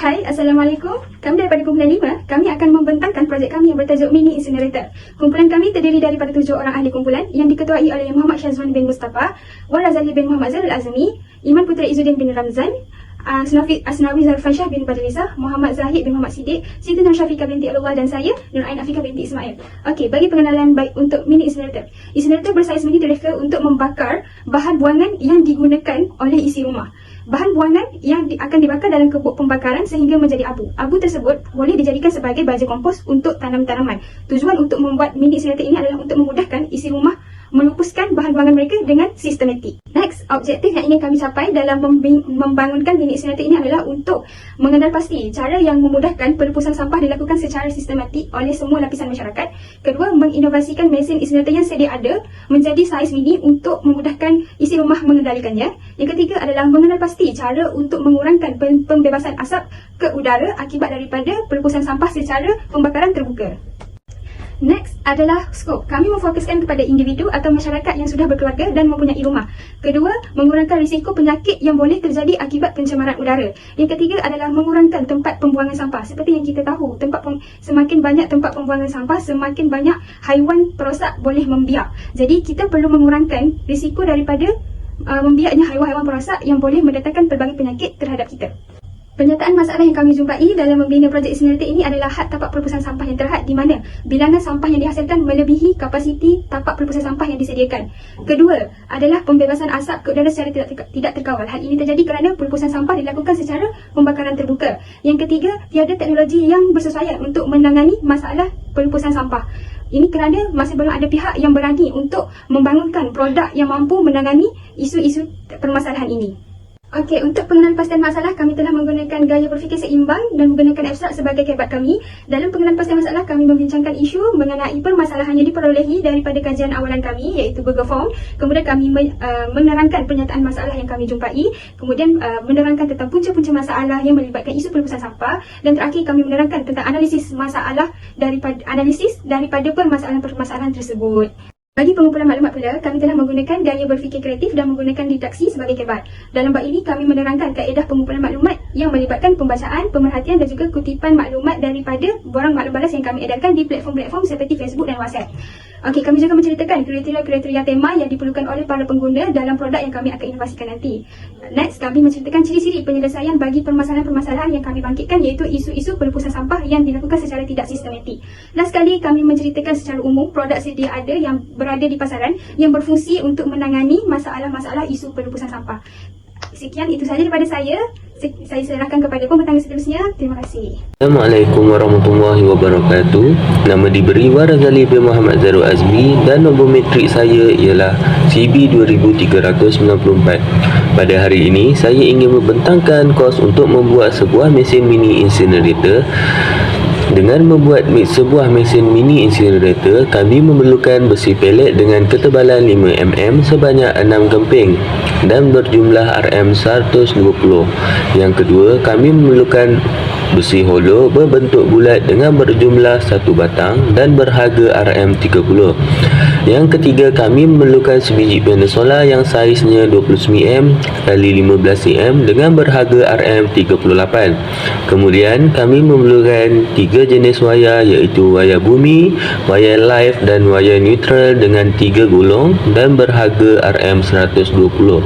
Hai, Assalamualaikum. Kami daripada kumpulan 5, kami akan membentangkan projek kami yang bertajuk Mini Incinerator. Kumpulan kami terdiri daripada 7 orang ahli kumpulan yang diketuai oleh Muhammad Syazwan bin Mustafa, Wan Razali bin Muhammad Zalul Azmi, Iman Putra Izzuddin bin Ramzan, Asnawi Zarfansyah bin Badrizah, Muhammad Zahid bin Muhammad Siddiq, Siti Nur Syafiqah binti Allah dan saya, Nur Ain Afiqah binti Ismail. Okey, bagi pengenalan baik untuk Mini Incinerator. Incinerator bersaiz mini direka untuk membakar bahan buangan yang digunakan oleh isi rumah. Bahan buangan yang akan dibakar dalam kebuk pembakaran sehingga menjadi abu. Abu tersebut boleh dijadikan sebagai baja kompos untuk tanam-tanaman. Tujuan untuk membuat mini incinerator ini adalah untuk memudahkan isi rumah melupuskan bahan buangan mereka dengan sistematik. Next, objektif yang ingin kami capai dalam membangunkan mini incinerator ini adalah untuk mengenal pasti cara yang memudahkan pelupusan sampah dilakukan secara sistematik oleh semua lapisan masyarakat. Kedua, menginovasikan mesin incinerator yang sedia ada menjadi saiz mini untuk memudahkan isi rumah mengendalikannya. Yang ketiga adalah mengenal pasti cara untuk mengurangkan pembebasan asap ke udara akibat daripada pelupusan sampah secara pembakaran terbuka. Next adalah skop. Kami memfokuskan kepada individu atau masyarakat yang sudah berkeluarga dan mempunyai rumah. Kedua, mengurangkan risiko penyakit yang boleh terjadi akibat pencemaran udara. Yang ketiga adalah mengurangkan tempat pembuangan sampah. Seperti yang kita tahu, semakin banyak tempat pembuangan sampah, semakin banyak haiwan perosak boleh membiak. Jadi kita perlu mengurangkan risiko daripada membiaknya haiwan-haiwan perosak yang boleh mendatangkan pelbagai penyakit terhadap kita. Penyataan masalah yang kami jumpai dalam membina projek incinerator ini adalah had tapak pelupusan sampah yang terhad, di mana bilangan sampah yang dihasilkan melebihi kapasiti tapak pelupusan sampah yang disediakan. Kedua adalah pembebasan asap ke udara secara tidak terkawal. Hal ini terjadi kerana pelupusan sampah dilakukan secara pembakaran terbuka. Yang ketiga, tiada teknologi yang bersesuaian untuk menangani masalah pelupusan sampah. Ini kerana masih belum ada pihak yang berani untuk membangunkan produk yang mampu menangani isu-isu permasalahan ini. Okey, untuk pengenalan pastian masalah, kami telah menggunakan gaya berfikir seimbang dan menggunakan abstrak sebagai kebat kami. Dalam pengenalan pastian masalah, kami membincangkan isu mengenai permasalahan yang diperolehi daripada kajian awalan kami, iaitu Google Form. Kemudian kami menerangkan pernyataan masalah yang kami jumpai. Kemudian menerangkan tentang punca-punca masalah yang melibatkan isu pelupusan sampah. Dan terakhir, kami menerangkan tentang analisis daripada permasalahan-permasalahan tersebut. Bagi pengumpulan maklumat pula, kami telah menggunakan gaya berfikir kreatif dan menggunakan didaksi sebagai kebat. Dalam bab ini, kami menerangkan kaedah pengumpulan maklumat yang melibatkan pembacaan, pemerhatian dan juga kutipan maklumat daripada borang maklum balas yang kami edarkan di platform-platform seperti Facebook dan WhatsApp. Okey, kami juga menceritakan kriteria-kriteria tema yang diperlukan oleh para pengguna dalam produk yang kami akan inovasikan nanti. Next, kami menceritakan ciri-ciri penyelesaian bagi permasalahan-permasalahan yang kami bangkitkan, iaitu isu-isu pelupusan sampah yang dilakukan secara tidak sistematik. Last sekali, kami menceritakan secara umum produk sedia ada yang berada di pasaran yang berfungsi untuk menangani masalah-masalah isu pelupusan sampah. Sekian, itu sahaja daripada saya. Saya serahkan kepada pemerintah seterusnya. Terima kasih. Assalamualaikum warahmatullahi wabarakatuh. Nama diberi Wan Razali bin Muhammad Zalul Azmi dan nombor metrik saya ialah CB2394. Pada hari ini, saya ingin membentangkan kos untuk membuat sebuah mesin mini incinerator. Dengan membuat sebuah mesin mini incinerator, kami memerlukan besi pelet dengan ketebalan 5mm sebanyak 6 kemping dan berjumlah RM120. Yang kedua, kami memerlukan besi hollow berbentuk bulat dengan berjumlah 1 batang dan berharga RM30. Yang ketiga, kami memerlukan sebiji panel solar yang saiznya 20cm x 15cm dengan berharga RM38. Kemudian, kami memerlukan 3 jenis wayar, iaitu wayar bumi, wayar live dan wayar neutral dengan 3 gulung dan berharga RM120.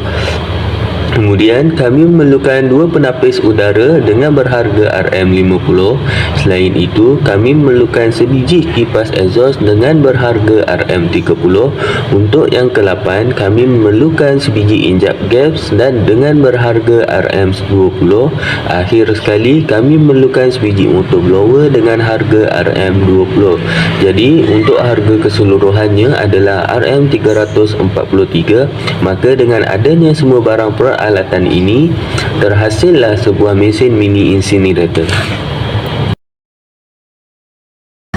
Kemudian, kami memerlukan 2 penapis udara dengan berharga RM50. Selain itu, kami memerlukan sebiji kipas exhaust dengan berharga RM30. Untuk yang ke-8, kami memerlukan sebiji injap gas dan dengan berharga RM20. Akhir sekali, kami memerlukan sebiji motor blower dengan harga RM20. Jadi, untuk harga keseluruhannya adalah RM343. Maka dengan adanya semua barang peralatan ini, terhasillah sebuah mesin mini incinerator.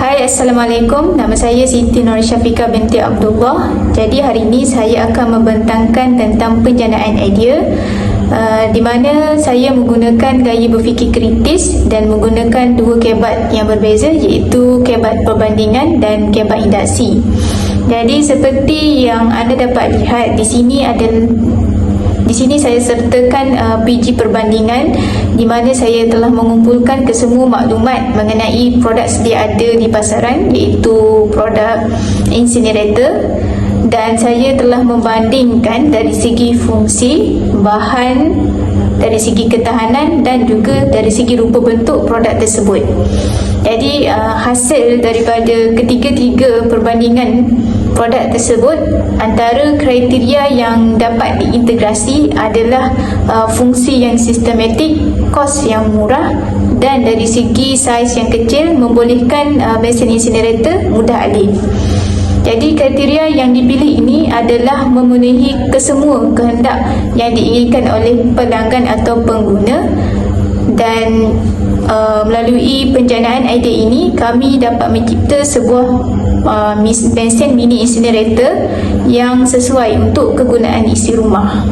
Hai, Assalamualaikum. Nama saya Siti Nur Syafiqah binti Abdullah. Jadi hari ini saya akan membentangkan tentang penjanaan idea, di mana saya menggunakan gaya berfikir kritis dan menggunakan 2 kebat yang berbeza, iaitu kebat perbandingan dan kebat induksi. Jadi seperti yang anda dapat lihat di sini ada Di sini saya sertakan PG perbandingan di mana saya telah mengumpulkan kesemua maklumat mengenai produk sedia ada di pasaran, iaitu produk incinerator, dan saya telah membandingkan dari segi fungsi, bahan, dari segi ketahanan dan juga dari segi rupa bentuk produk tersebut. Jadi hasil daripada ketiga-tiga perbandingan produk tersebut, antara kriteria yang dapat diintegrasi adalah fungsi yang sistematik, kos yang murah, dan dari segi saiz yang kecil membolehkan mesin incinerator mudah alih. Jadi kriteria yang dipilih ini adalah memenuhi kesemua kehendak yang diinginkan oleh pelanggan atau pengguna, dan melalui penjanaan idea ini kami dapat mencipta sebuah mesin mini incinerator yang sesuai untuk kegunaan isi rumah.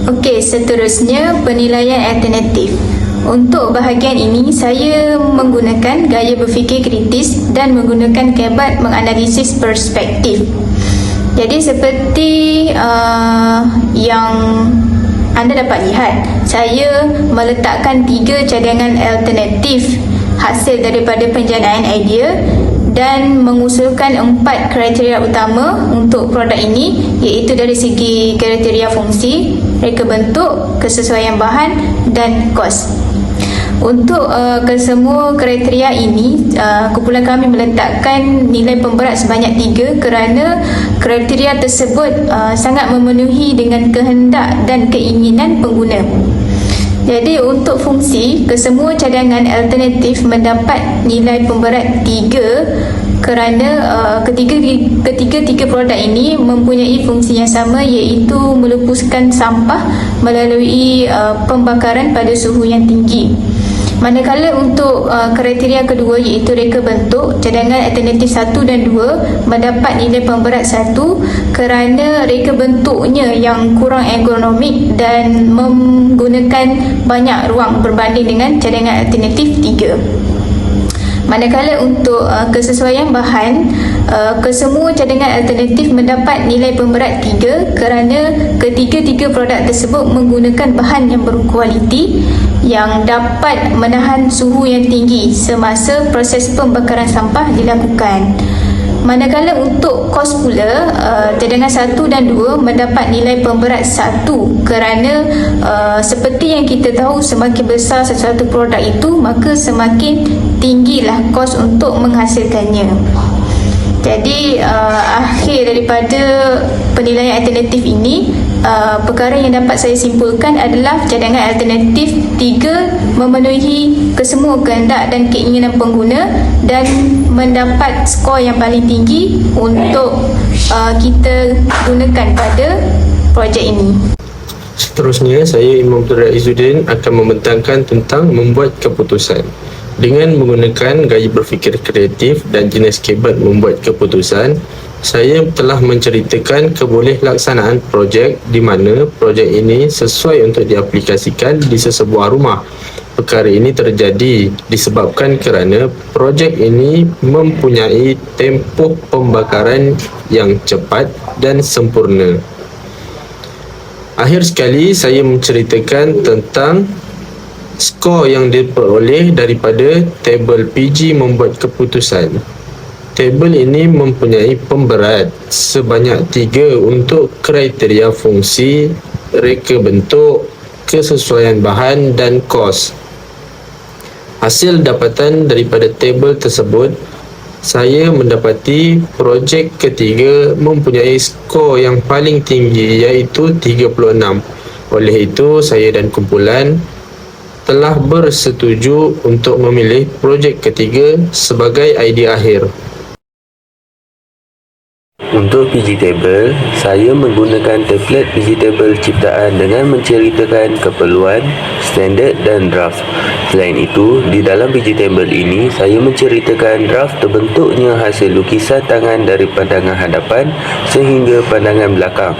Okey, seterusnya penilaian alternatif. Untuk bahagian ini saya menggunakan gaya berfikir kritis dan menggunakan kebat menganalisis perspektif. Jadi seperti yang anda dapat lihat, saya meletakkan 3 cadangan alternatif hasil daripada penjanaan idea dan mengusulkan 4 kriteria utama untuk produk ini, iaitu dari segi kriteria fungsi, reka bentuk, kesesuaian bahan dan kos. Untuk kesemua kriteria ini, kumpulan kami meletakkan nilai pemberat sebanyak 3 kerana kriteria tersebut sangat memenuhi dengan kehendak dan keinginan pengguna. Jadi untuk fungsi, kesemua cadangan alternatif mendapat nilai pemberat 3 kerana ketiga-tiga produk ini mempunyai fungsi yang sama, iaitu melupuskan sampah melalui pembakaran pada suhu yang tinggi. Manakala untuk kriteria kedua, iaitu reka bentuk, cadangan alternatif 1 dan 2 mendapat nilai pemberat 1 kerana reka bentuknya yang kurang ergonomik dan menggunakan banyak ruang berbanding dengan cadangan alternatif 3. Manakala untuk kesesuaian bahan, kesemua cadangan alternatif mendapat nilai pemberat 3 kerana ketiga-tiga produk tersebut menggunakan bahan yang berkualiti yang dapat menahan suhu yang tinggi semasa proses pembakaran sampah dilakukan. Manakala untuk kos pula, cadangan 1 dan 2 mendapat nilai pemberat 1 kerana seperti yang kita tahu, semakin besar sesuatu produk itu, maka semakin tinggilah kos untuk menghasilkannya. Jadi akhir daripada penilaian alternatif ini, perkara yang dapat saya simpulkan adalah cadangan alternatif 3 memenuhi kesemua kehendak dan keinginan pengguna dan mendapat skor yang paling tinggi untuk kita gunakan pada projek ini. Seterusnya, saya Imam Abdul Izzuddin akan membentangkan tentang membuat keputusan. Dengan menggunakan gaya berfikir kreatif dan jenis kebat membuat keputusan, saya telah menceritakan kebolehkelaksanaan projek di mana projek ini sesuai untuk diaplikasikan di sesebuah rumah. Perkara ini terjadi disebabkan kerana projek ini mempunyai tempoh pembakaran yang cepat dan sempurna. Akhir sekali, saya menceritakan tentang skor yang diperoleh daripada tabel PG membuat keputusan. Tabel ini mempunyai pemberat sebanyak 3 untuk kriteria fungsi, reka bentuk, kesesuaian bahan dan kos. Hasil dapatan daripada tabel tersebut, saya mendapati projek ketiga mempunyai skor yang paling tinggi, iaitu 36. Oleh itu, saya dan kumpulan telah bersetuju untuk memilih projek ketiga sebagai idea akhir. Untuk PG Table, saya menggunakan template PG Table ciptaan dengan menceritakan keperluan, standard dan draft. Selain itu, di dalam PG Table ini, saya menceritakan draft terbentuknya hasil lukisan tangan dari pandangan hadapan sehingga pandangan belakang.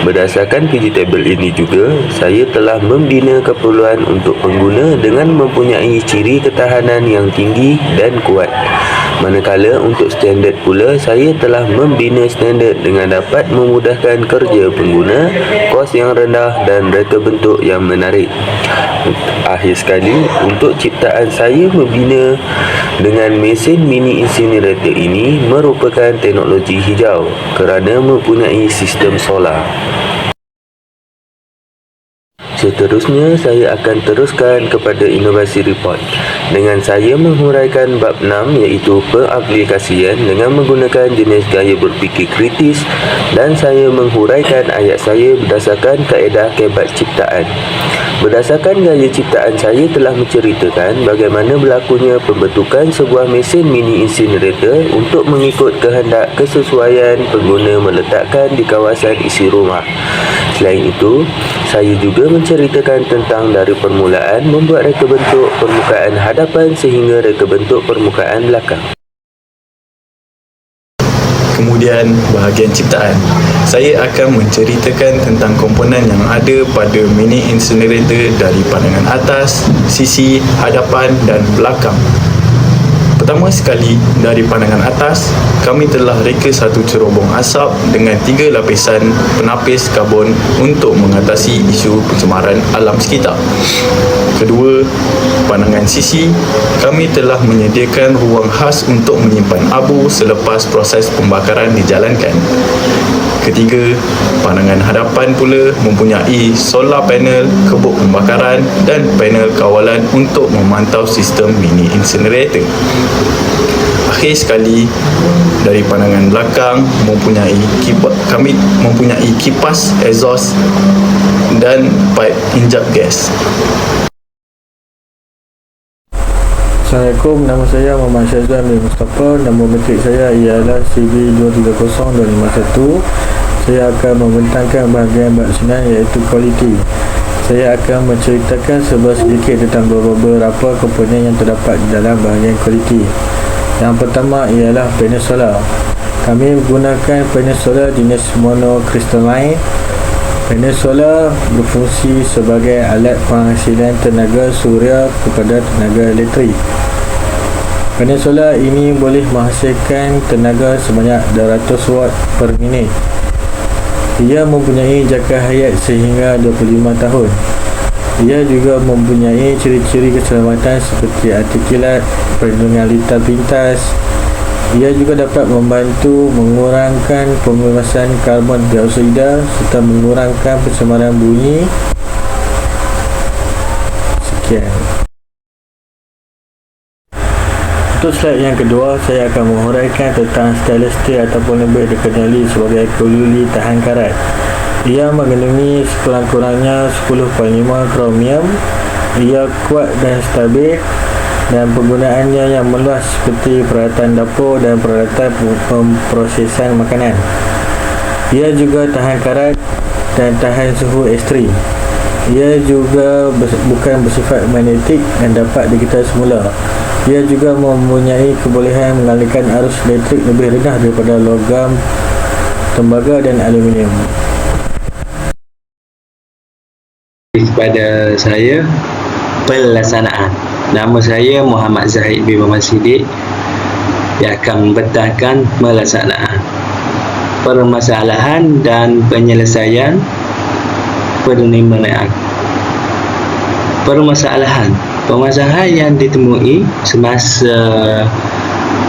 Berdasarkan PG Table ini juga, saya telah membina keperluan untuk pengguna dengan mempunyai ciri ketahanan yang tinggi dan kuat. Manakala untuk standard pula, saya telah membina standard dengan dapat memudahkan kerja pengguna, kos yang rendah dan reka bentuk yang menarik. Akhir sekali, untuk ciptaan saya membina dengan mesin mini incinerator ini merupakan teknologi hijau kerana mempunyai sistem solar. Seterusnya, saya akan teruskan kepada inovasi report dengan saya menghuraikan bab 6 iaitu pengaplikasian dengan menggunakan jenis gaya berfikir kritis, dan saya menghuraikan ayat saya berdasarkan kaedah kebat ciptaan. Berdasarkan gaya ciptaan, saya telah menceritakan bagaimana berlakunya pembentukan sebuah mesin mini incinerator untuk mengikut kehendak kesesuaian pengguna meletakkan di kawasan isi rumah. Selain itu, saya juga menceritakan tentang dari permulaan membuat reka bentuk permukaan hadapan sehingga reka bentuk permukaan belakang. Kemudian bahagian ciptaan, saya akan menceritakan tentang komponen yang ada pada mini incinerator dari pandangan atas, sisi, hadapan dan belakang. Pertama sekali, dari pandangan atas, kami telah reka satu cerobong asap dengan 3 lapisan penapis karbon untuk mengatasi isu pencemaran alam sekitar. Kedua, pandangan sisi, kami telah menyediakan ruang khas untuk menyimpan abu selepas proses pembakaran dijalankan. Ketiga, pandangan hadapan pula mempunyai solar panel, kebuk pembakaran dan panel kawalan untuk memantau sistem mini incinerator. Akhir sekali, dari pandangan belakang kami mempunyai kipas exhaust dan pipe injap gas. Assalamualaikum, nama saya Muhammad Syazwan bin Mustafa. Nama metrik saya ialah CB230251. Saya akan membentangkan bahagian bab 9 iaitu quality. Saya akan menceritakan sedikit tentang beberapa komponen yang terdapat di dalam bahagian quality. Yang pertama ialah panel solar. Kami menggunakan panel solar jenis monocrystalline. Panel solar berfungsi sebagai alat penghasilan tenaga suria kepada tenaga elektrik. Panel solar ini boleh menghasilkan tenaga sebanyak 200 watt per minit. Ia mempunyai jangka hayat sehingga 25 tahun. Ia juga mempunyai ciri-ciri keselamatan seperti artikilat, perlindungan lintas pintas. Ia juga dapat membantu mengurangkan pembebasan karbon dioksida serta mengurangkan pencemaran bunyi. Sekian. Untuk slide yang kedua, saya akan menghuraikan tentang stainless steel ataupun lebih dikenali sebagai kululi tahan karat. Ia mengandungi sekurang-kurangnya 10.5 kromium. Ia kuat dan stabil, dan penggunaannya yang meluas seperti peralatan dapur dan peralatan pemprosesan makanan. Ia juga tahan karat dan tahan suhu ekstrim. Ia juga bukan bersifat magnetik dan dapat digital semula. Ia juga mempunyai kebolehan mengalirkan arus elektrik lebih rendah daripada logam, tembaga dan aluminium. Kepada saya, pelaksanaan. Nama saya Muhammad Zahid bin Muhammad Siddiq yang akan membentangkan pelaksanaan, permasalahan dan penyelesaian penerimaan. Permasalahan yang ditemui semasa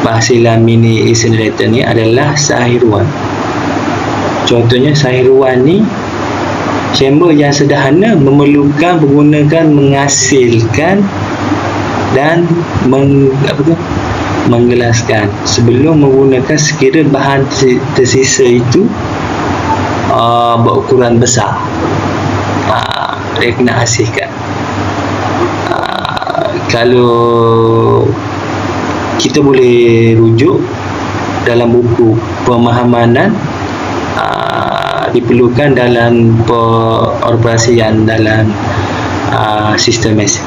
penghasilan mini incinerator ni adalah sahiruan. Contohnya sahiruan ni chamber yang sederhana memerlukan menghasilkan dan menggelaskan sebelum menggunakan sekira bahan tersisa itu berukuran besar. Dia kena hasilkan. Kalau kita boleh rujuk dalam buku pemahamanan diperlukan dalam pengoperasian dalam sistem mesin.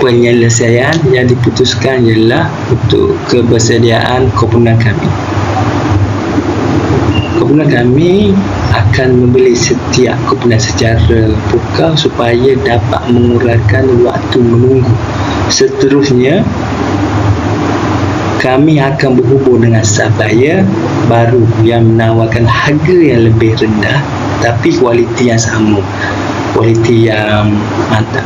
Penyelesaian yang diputuskan ialah untuk kebersediaan komponen kami. Kumpulan kami akan membeli setiap kumpulan secara pukau supaya dapat mengurangkan waktu menunggu. Seterusnya, kami akan berhubung dengan supplier baru yang menawarkan harga yang lebih rendah tapi kualiti yang sama, kualiti yang mantap.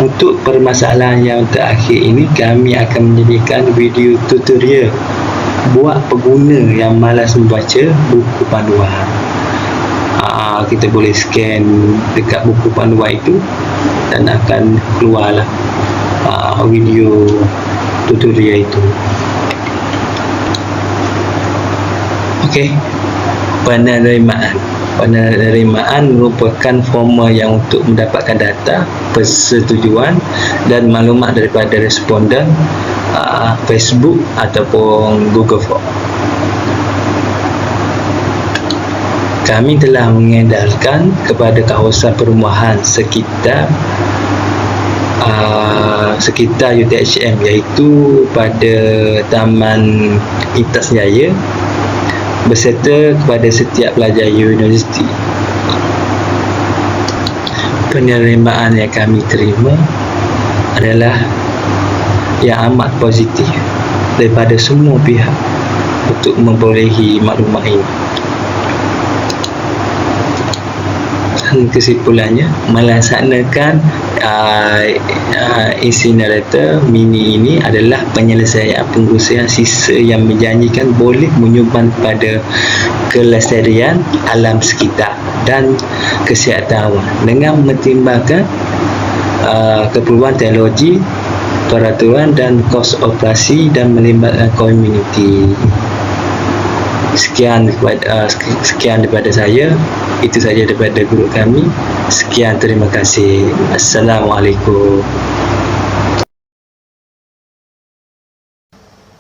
Untuk permasalahan yang terakhir ini, kami akan menyediakan video tutorial buat pengguna yang malas membaca buku panduan. Kita boleh scan dekat buku panduan itu dan akan keluarlah video tutorial itu. Okey, penerimaan merupakan forma yang untuk mendapatkan data, persetujuan dan maklumat daripada responden Facebook ataupun Google Form. Kami telah mengedarkan kepada kawasan perumahan sekitar UTHM, iaitu pada Taman Intas Jaya, berserta kepada setiap pelajar universiti. Penerimaan yang kami terima adalah yang amat positif daripada semua pihak untuk memperolehi maklumat ini. Dan kesimpulannya, melaksanakan insinerator mini ini adalah penyelesaian pengurusan sisa yang menjanjikan boleh menyumbang pada kelestarian alam sekitar dan kesihatan awam dengan mempertimbangkan keperluan teknologi, peraturan dan kos operasi dan melibatkan komuniti. Sekian daripada saya. Itu saja daripada guru kami. Sekian, terima kasih. Assalamualaikum.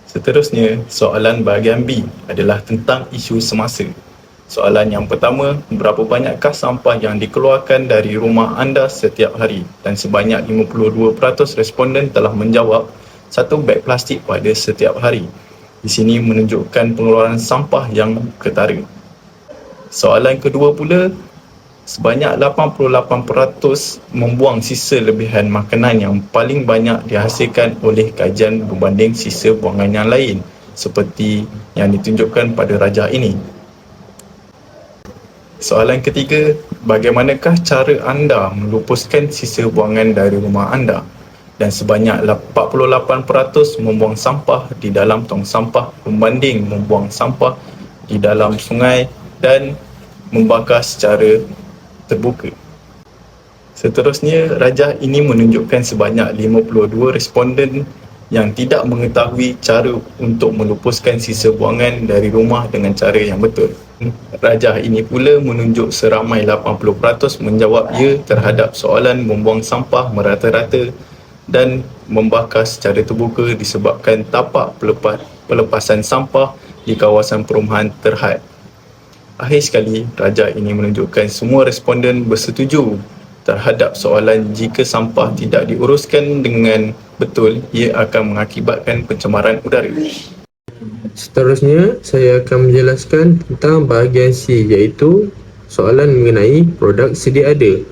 Seterusnya, soalan bahagian B adalah tentang isu semasa. Soalan yang pertama, berapa banyakkah sampah yang dikeluarkan dari rumah anda setiap hari? Dan sebanyak 52% responden telah menjawab 1 beg plastik pada setiap hari. Di sini menunjukkan pengeluaran sampah yang ketara. Soalan kedua pula, sebanyak 88% membuang sisa lebihan makanan yang paling banyak dihasilkan oleh kajian berbanding sisa buangan yang lain, seperti yang ditunjukkan pada rajah ini. Soalan ketiga, bagaimanakah cara anda melupuskan sisa buangan dari rumah anda? Dan sebanyak 48% membuang sampah di dalam tong sampah berbanding membuang sampah di dalam sungai dan membakar secara terbuka. Seterusnya, rajah ini menunjukkan sebanyak 52 responden yang tidak mengetahui cara untuk melupuskan sisa buangan dari rumah dengan cara yang betul. Rajah ini pula menunjuk seramai 80% menjawab ya terhadap soalan membuang sampah merata-rata dan membakar secara terbuka disebabkan tapak pelepasan sampah di kawasan perumahan terhad. Akhir sekali, rajah ini menunjukkan semua responden bersetuju terhadap soalan jika sampah tidak diuruskan dengan betul, ia akan mengakibatkan pencemaran udara. Seterusnya, saya akan menjelaskan tentang bahagian C, iaitu soalan mengenai produk sedia ada.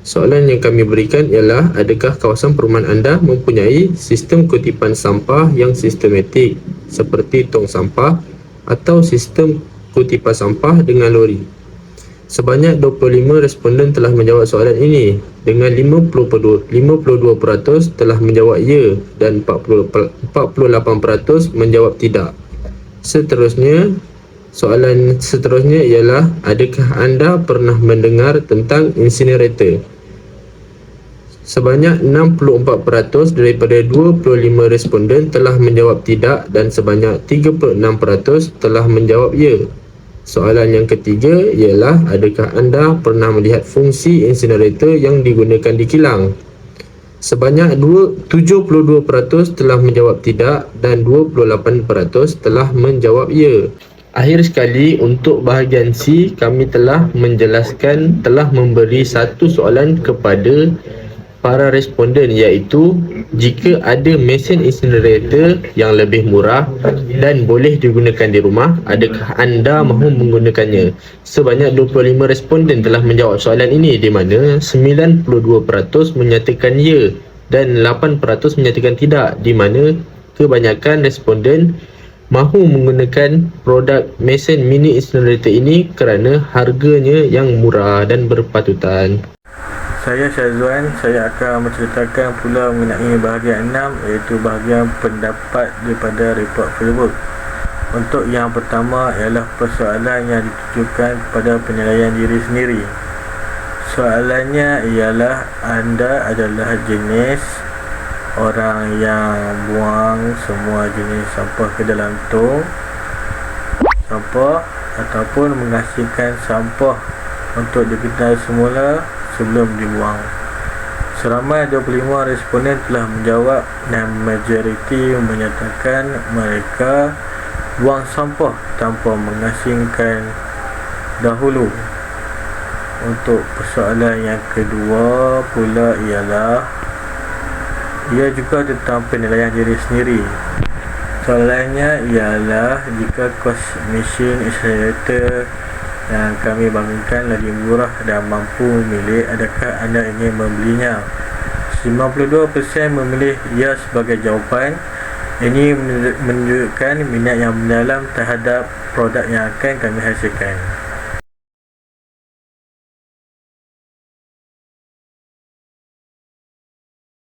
Soalan yang kami berikan ialah, adakah kawasan perumahan anda mempunyai sistem kutipan sampah yang sistematik seperti tong sampah atau sistem kutipan sampah dengan lori? Sebanyak 25 responden telah menjawab soalan ini dengan 52% telah menjawab ya dan 48% menjawab tidak. Soalan seterusnya ialah, adakah anda pernah mendengar tentang insinerator? Sebanyak 64% daripada 25 responden telah menjawab tidak dan sebanyak 36% telah menjawab ya. Soalan yang ketiga ialah, adakah anda pernah melihat fungsi insinerator yang digunakan di kilang? Sebanyak 72% telah menjawab tidak dan 28% telah menjawab ya. Akhir sekali, untuk bahagian C, kami telah memberi satu soalan kepada para responden, iaitu jika ada mesin incinerator yang lebih murah dan boleh digunakan di rumah, adakah anda mahu menggunakannya? Sebanyak 25 responden telah menjawab soalan ini, di mana 92% menyatakan ya dan 8% menyatakan tidak, di mana kebanyakan responden mahu menggunakan produk mesin mini incinerator ini kerana harganya yang murah dan berpatutan. Saya Syazwan, saya akan menceritakan pula mengenai bahagian 6, iaitu bahagian pendapat daripada report Facebook. Untuk yang pertama ialah persoalan yang ditujukan kepada penilaian diri sendiri. Soalannya ialah, anda adalah jenis orang yang buang semua jenis sampah ke dalam tong sampah ataupun menghasilkan sampah untuk diketai semula sebelum dibuang. Seramai 25 responden telah menjawab dan majoriti menyatakan mereka buang sampah tanpa mengasingkan dahulu. Untuk persoalan yang kedua pula ialah ia juga tentang penilaian diri sendiri. Soalannya ialah, jika kos mesin incinerator yang kami bangunkan lebih murah dan mampu memilih, adakah anda ingin membelinya? 92% memilih ya sebagai jawapan. Ini menunjukkan minat yang mendalam terhadap produk yang akan kami hasilkan.